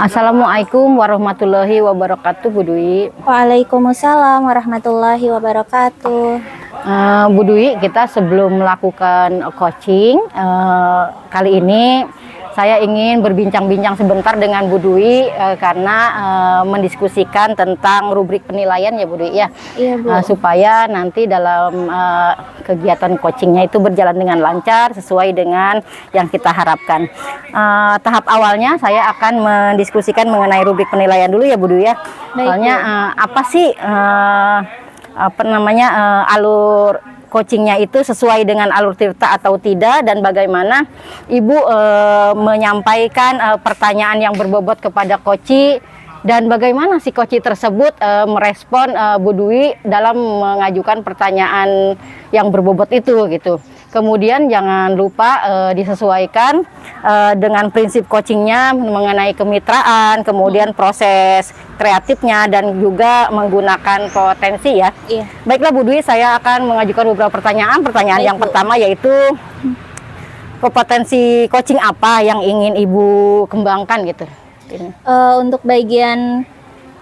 Assalamualaikum warahmatullahi wabarakatuh, Bu Dwi. Waalaikumsalam warahmatullahi wabarakatuh. Bu Dwi, kita sebelum melakukan coaching kali ini saya ingin berbincang-bincang sebentar dengan Bu Dwi karena mendiskusikan tentang rubrik penilaian ya Bu Dwi ya. Iya, Bu. Supaya nanti dalam kegiatan coachingnya itu berjalan dengan lancar sesuai dengan yang kita harapkan. Tahap awalnya saya akan mendiskusikan mengenai rubrik penilaian dulu ya Bu Dwi ya. Soalnya apa sih alur coachingnya itu sesuai dengan alur tirta atau tidak, dan bagaimana Ibu menyampaikan pertanyaan yang berbobot kepada coach, dan bagaimana si coach tersebut merespon Bu Dwi dalam mengajukan pertanyaan yang berbobot itu gitu. Kemudian jangan lupa disesuaikan dengan prinsip coachingnya mengenai kemitraan, kemudian proses kreatifnya, dan juga menggunakan potensi ya. Iya. Baiklah Bu Dwi, saya akan mengajukan beberapa pertanyaan. Pertanyaan Baik, yang Bu. pertama yaitu kompetensi coaching apa yang ingin Ibu kembangkan gitu. Untuk bagian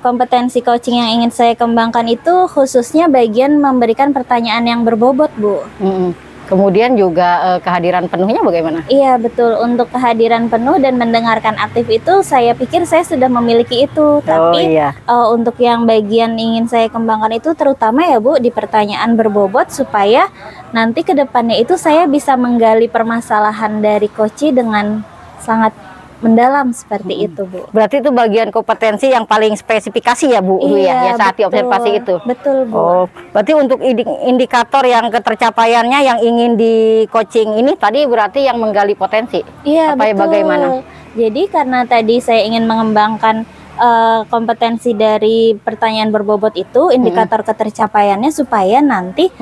kompetensi coaching yang ingin saya kembangkan itu khususnya bagian memberikan pertanyaan yang berbobot, Bu. Kemudian juga kehadiran penuhnya bagaimana? Iya, betul. Untuk kehadiran penuh dan mendengarkan aktif itu saya pikir saya sudah memiliki itu. Tapi iya. untuk yang bagian ingin saya kembangkan itu terutama ya Bu di pertanyaan berbobot, supaya nanti ke depannya itu saya bisa menggali permasalahan dari coach dengan sangat mendalam seperti itu, Bu. Berarti itu bagian kompetensi yang paling spesifikasi ya Bu Dwi ya saat diobservasi itu. Betul, Bu. Oh, berarti untuk indikator yang ketercapaiannya yang ingin di coaching ini tadi berarti yang menggali potensi. Iya, apa betul. Bagaimana? Jadi karena tadi saya ingin mengembangkan kompetensi dari pertanyaan berbobot itu, indikator ketercapaiannya, supaya nanti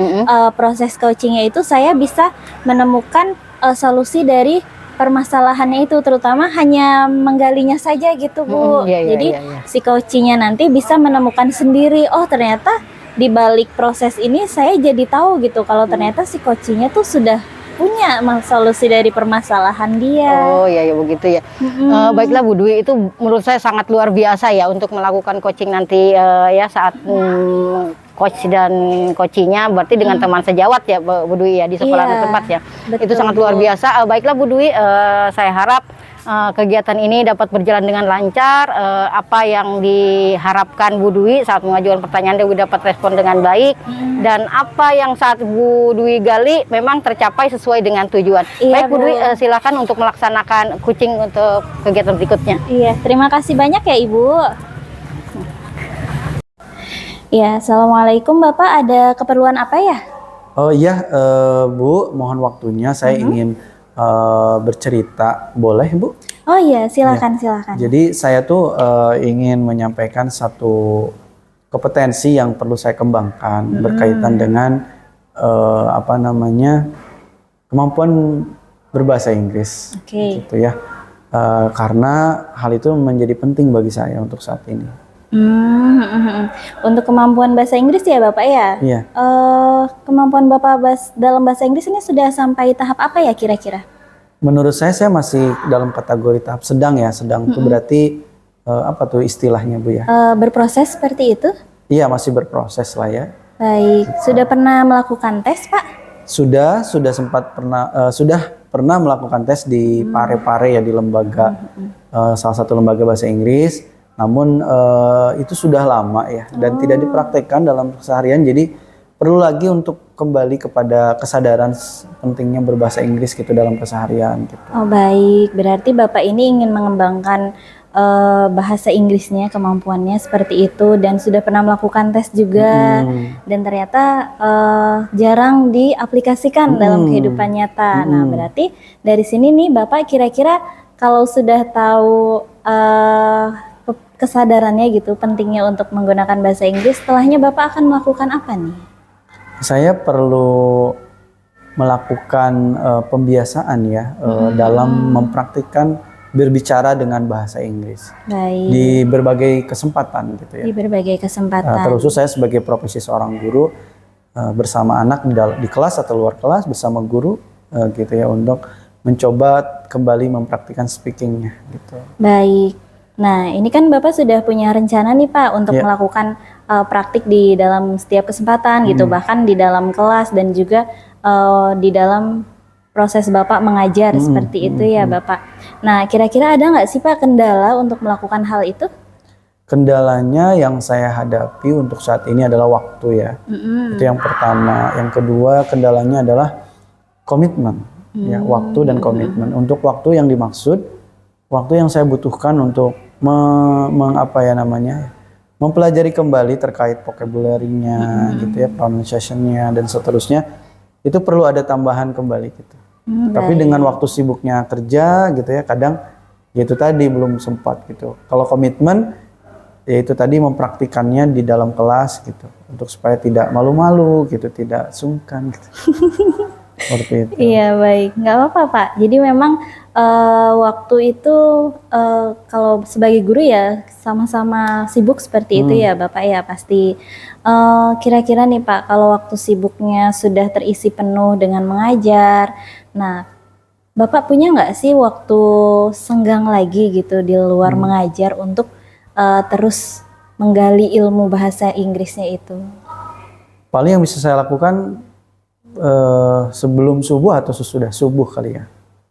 proses coachingnya itu saya bisa menemukan solusi dari permasalahannya itu, terutama hanya menggalinya saja gitu, Bu. Jadi si coachingnya nanti bisa menemukan sendiri, oh ternyata di balik proses ini saya jadi tahu gitu kalau ternyata si coachingnya tuh sudah punya solusi dari permasalahan dia. Oh iya ya begitu ya. Baiklah Bu Dwi, itu menurut saya sangat luar biasa ya untuk melakukan coaching nanti ya saat coach dan coachingnya berarti dengan teman sejawat ya Bu Dwi ya di sekolah tempat ya. Betul, itu sangat luar biasa. Baiklah Bu Dwi, saya harap kegiatan ini dapat berjalan dengan lancar. Apa yang diharapkan Bu Dwi saat mengajukan pertanyaan Dewi dapat respon dengan baik, dan apa yang saat Bu Dwi gali memang tercapai sesuai dengan tujuan. Iya, Baik Bu Dwi, silakan untuk melaksanakan coaching untuk kegiatan berikutnya. Iya, terima kasih banyak ya Ibu. Ya, Assalamualaikum Bapak, ada keperluan apa ya? Oh iya, Bu, mohon waktunya saya ingin bercerita, boleh Bu? Oh iya, silakan. Jadi saya tuh ingin menyampaikan satu kompetensi yang perlu saya kembangkan berkaitan dengan kemampuan berbahasa Inggris, gitu ya. Karena hal itu menjadi penting bagi saya untuk saat ini. Untuk kemampuan bahasa Inggris ya Bapak ya? Iya. Kemampuan Bapak dalam bahasa Inggris ini sudah sampai tahap apa ya kira-kira? Menurut saya masih dalam kategori tahap sedang ya. Sedang itu berarti apa tuh istilahnya Bu ya? Berproses seperti itu? Iya, masih berproses lah ya. Baik, sudah pernah melakukan tes Pak? Sudah pernah melakukan tes di Pare-Pare ya, di lembaga salah satu lembaga bahasa Inggris. Namun itu sudah lama ya dan tidak dipraktekkan dalam keseharian, jadi perlu lagi untuk kembali kepada kesadaran pentingnya berbahasa Inggris gitu dalam keseharian gitu. Oh baik, berarti Bapak ini ingin mengembangkan bahasa Inggrisnya, kemampuannya seperti itu, dan sudah pernah melakukan tes juga dan ternyata jarang diaplikasikan dalam kehidupan nyata. Nah berarti dari sini nih Bapak kira-kira kalau sudah tahu kesadarannya gitu, pentingnya untuk menggunakan bahasa Inggris, setelahnya Bapak akan melakukan apa nih? Saya perlu melakukan pembiasaan ya dalam mempraktikkan berbicara dengan bahasa Inggris. Baik. Di berbagai kesempatan gitu ya. Di berbagai kesempatan. Terkhusus saya sebagai profesi seorang guru bersama anak di kelas atau luar kelas bersama guru gitu ya, untuk mencoba kembali mempraktikkan speakingnya gitu. Baik. Nah, ini kan Bapak sudah punya rencana nih Pak untuk Ya. melakukan praktik di dalam setiap kesempatan gitu, bahkan di dalam kelas dan juga di dalam proses Bapak mengajar seperti itu ya Bapak. Nah, kira-kira ada nggak sih Pak kendala untuk melakukan hal itu? Kendalanya yang saya hadapi untuk saat ini adalah waktu ya. Itu yang pertama. Yang kedua kendalanya adalah komitmen. Ya, waktu dan komitmen. Untuk waktu yang dimaksud, waktu yang saya butuhkan untuk mempelajari kembali terkait vocabulary-nya gitu ya, pronunciation-nya dan seterusnya, itu perlu ada tambahan kembali gitu. Tapi dengan waktu sibuknya kerja gitu ya, kadang ya itu tadi belum sempat gitu. Kalau komitmen ya itu tadi mempraktikannya di dalam kelas gitu, untuk supaya tidak malu-malu gitu, tidak sungkan gitu. Seperti itu. Iya baik, nggak apa-apa Pak. Jadi memang waktu itu kalau sebagai guru ya sama-sama sibuk seperti itu ya Bapak ya pasti. Kira-kira nih Pak, kalau waktu sibuknya sudah terisi penuh dengan mengajar, nah Bapak punya nggak sih waktu senggang lagi gitu di luar mengajar untuk terus menggali ilmu bahasa Inggrisnya itu? Paling yang bisa saya lakukan sebelum subuh atau sesudah subuh kali ya.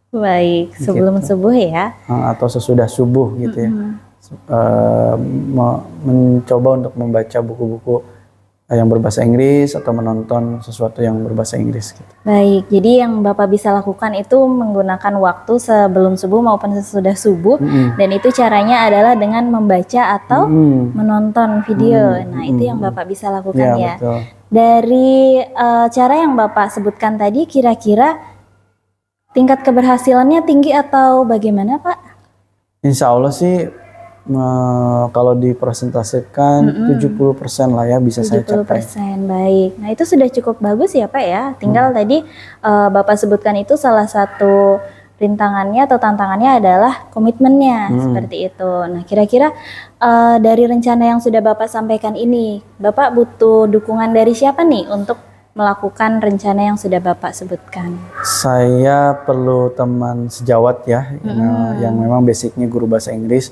Baik, sebelum subuh ya. Atau sesudah subuh gitu ya. Mencoba untuk membaca buku-buku yang berbahasa Inggris atau menonton sesuatu yang berbahasa Inggris gitu. Baik, jadi yang Bapak bisa lakukan itu menggunakan waktu sebelum subuh maupun sesudah subuh, dan itu caranya adalah dengan membaca atau menonton video. Nah, itu yang Bapak bisa lakukan ya. Betul. Dari cara yang Bapak sebutkan tadi, kira-kira tingkat keberhasilannya tinggi atau bagaimana Pak? Insya Allah sih kalau dipresentasikan 70% lah ya bisa saya capai. 70%, baik. Nah itu sudah cukup bagus ya Pak ya. Tinggal tadi Bapak sebutkan itu salah satu rintangannya atau tantangannya adalah komitmennya seperti itu. Nah kira-kira dari rencana yang sudah Bapak sampaikan ini, Bapak butuh dukungan dari siapa nih untuk melakukan rencana yang sudah Bapak sebutkan? Saya perlu teman sejawat ya, yang memang basicnya guru bahasa Inggris,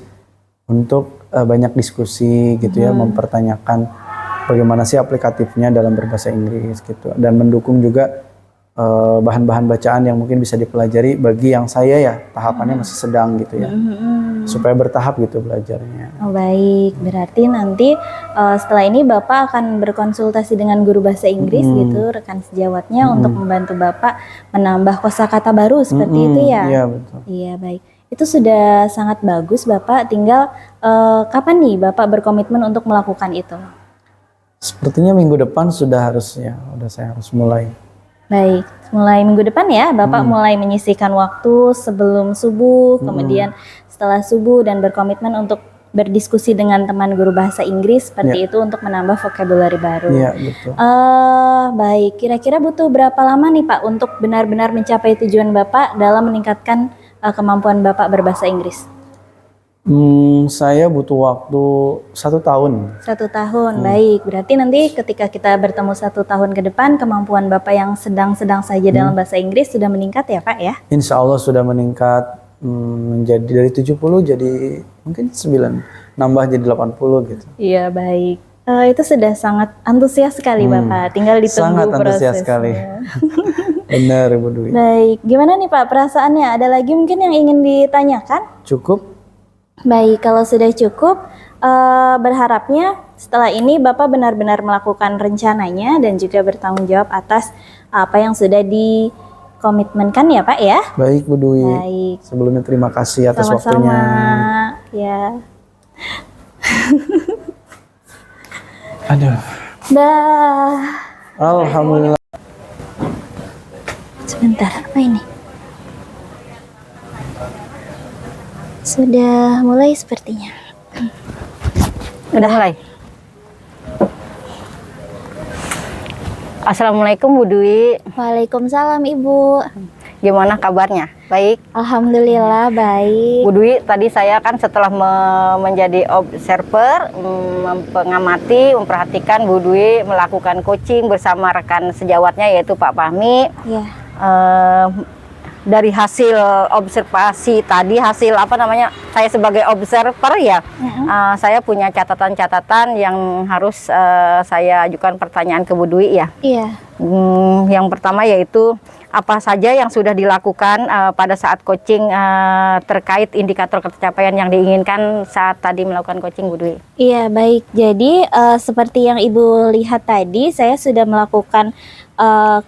untuk banyak diskusi gitu ya, mempertanyakan bagaimana sih aplikatifnya dalam berbahasa Inggris gitu, dan mendukung juga bahan-bahan bacaan yang mungkin bisa dipelajari bagi yang saya ya tahapannya masih sedang gitu ya, supaya bertahap gitu belajarnya. Oh baik, berarti nanti setelah ini Bapak akan berkonsultasi dengan guru bahasa Inggris gitu, rekan sejawatnya untuk membantu Bapak menambah kosakata baru seperti itu ya? Iya betul. Iya baik, itu sudah sangat bagus Bapak. Tinggal kapan nih Bapak berkomitmen untuk melakukan itu? Sepertinya minggu depan sudah saya harus mulai. Baik, mulai minggu depan ya Bapak mulai menyisihkan waktu sebelum subuh, kemudian setelah subuh, dan berkomitmen untuk berdiskusi dengan teman guru bahasa Inggris seperti itu untuk menambah vocabulary baru. Iya betul. Baik, kira-kira butuh berapa lama nih Pak untuk benar-benar mencapai tujuan Bapak dalam meningkatkan kemampuan Bapak berbahasa Inggris? Saya butuh waktu 1 tahun. 1 tahun, baik. Berarti nanti ketika kita bertemu 1 tahun ke depan, kemampuan Bapak yang sedang-sedang saja dalam bahasa Inggris sudah meningkat ya Pak ya? Insya Allah sudah meningkat menjadi dari 70 jadi mungkin 9, nambah jadi 80 gitu. Iya baik. Itu sudah sangat antusias sekali Bapak, tinggal ditunggu Sangat antusias prosesnya. sekali. Benar Ibu Dwi. Baik, gimana nih Pak perasaannya? Ada lagi mungkin yang ingin ditanyakan? Cukup? Baik, kalau sudah cukup, berharapnya setelah ini Bapak benar-benar melakukan rencananya dan juga bertanggung jawab atas apa yang sudah dikomitmenkan ya Pak ya? Baik Bu Dwi. Baik. Sebelumnya terima kasih atas Sama-sama. waktunya. Ya. Aduh. Dah. Alhamdulillah. Sebentar, apa ini? Sudah mulai sepertinya. Udah mulai. Assalamualaikum Bu Dwi. Waalaikumsalam Ibu. Gimana kabarnya? Baik. Alhamdulillah baik. Bu Dwi, tadi saya kan setelah menjadi observer, mengamati, memperhatikan Bu Dwi melakukan coaching bersama rekan sejawatnya yaitu Pak Fahmi. Ya. dari hasil observasi tadi, hasil apa namanya, saya sebagai observer ya, saya punya catatan-catatan yang harus saya ajukan pertanyaan ke Bu Dwi ya. Iya. Yang pertama yaitu apa saja yang sudah dilakukan pada saat coaching terkait indikator pencapaian yang diinginkan saat tadi melakukan coaching, Bu Dwi. Iya, baik. Jadi seperti yang Ibu lihat tadi, saya sudah melakukan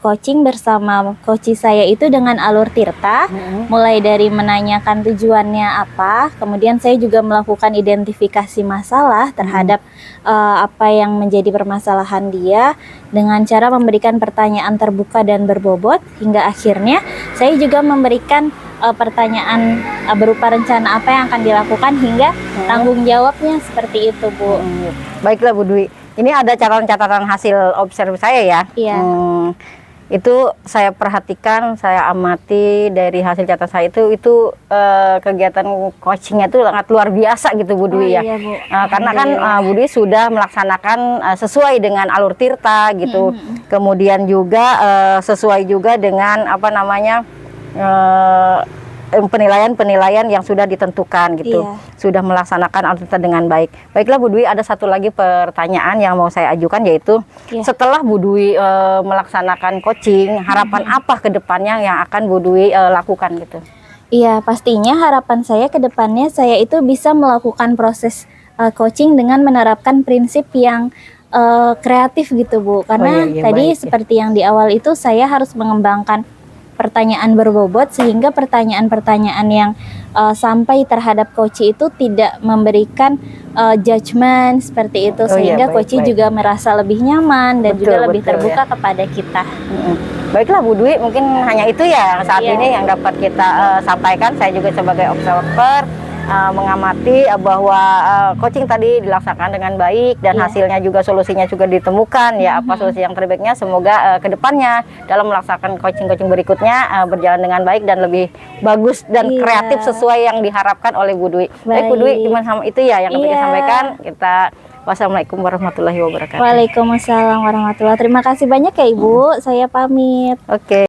coaching bersama coach saya itu dengan Alur Tirta, mulai dari menanyakan tujuannya apa, kemudian saya juga melakukan identifikasi masalah terhadap apa yang menjadi permasalahan dia dengan cara memberikan pertanyaan terbuka dan berbobot, hingga akhirnya saya juga memberikan pertanyaan berupa rencana apa yang akan dilakukan hingga tanggung jawabnya, seperti itu, Bu. Baiklah Bu Dwi, ini ada catatan-catatan hasil observasi saya ya. Iya. Itu saya perhatikan, saya amati dari hasil catatan saya itu kegiatan coachingnya itu sangat luar biasa gitu Bu Dwi ya. Iya, Bu. Karena kan Bu Dwi sudah melaksanakan sesuai dengan Alur Tirta gitu. Kemudian juga sesuai juga dengan apa namanya, penilaian-penilaian yang sudah ditentukan gitu. Iya. Sudah melaksanakan Alur Tirta dengan baik. Baiklah Bu Dwi, ada satu lagi pertanyaan yang mau saya ajukan, yaitu setelah Bu Dwi melaksanakan coaching, harapan apa ke depannya yang akan Bu Dwi lakukan gitu? Iya, pastinya harapan saya ke depannya saya itu bisa melakukan proses coaching dengan menerapkan prinsip yang kreatif gitu, Bu. Karena tadi seperti yang di awal itu, saya harus mengembangkan pertanyaan berbobot sehingga pertanyaan-pertanyaan yang sampai terhadap coach itu tidak memberikan judgement seperti itu, sehingga coach juga merasa lebih nyaman dan juga lebih terbuka kepada kita. Baiklah Bu Dwi, mungkin hanya itu ya saat ini yang dapat kita sampaikan. Saya juga sebagai observer mengamati bahwa coaching tadi dilaksanakan dengan baik dan hasilnya juga, solusinya juga ditemukan ya, apa solusi yang terbaiknya. Semoga ke depannya dalam melaksanakan coaching-coaching berikutnya berjalan dengan baik dan lebih bagus dan kreatif sesuai yang diharapkan oleh Bu Dwi. Baik Bu Dwi, cuma sama itu ya yang dapat kita sampaikan. Kita wassalamualaikum warahmatullahi wabarakatuh. Waalaikumsalam warahmatullahi wabarakatuh. Terima kasih banyak ya Ibu, saya pamit. Oke.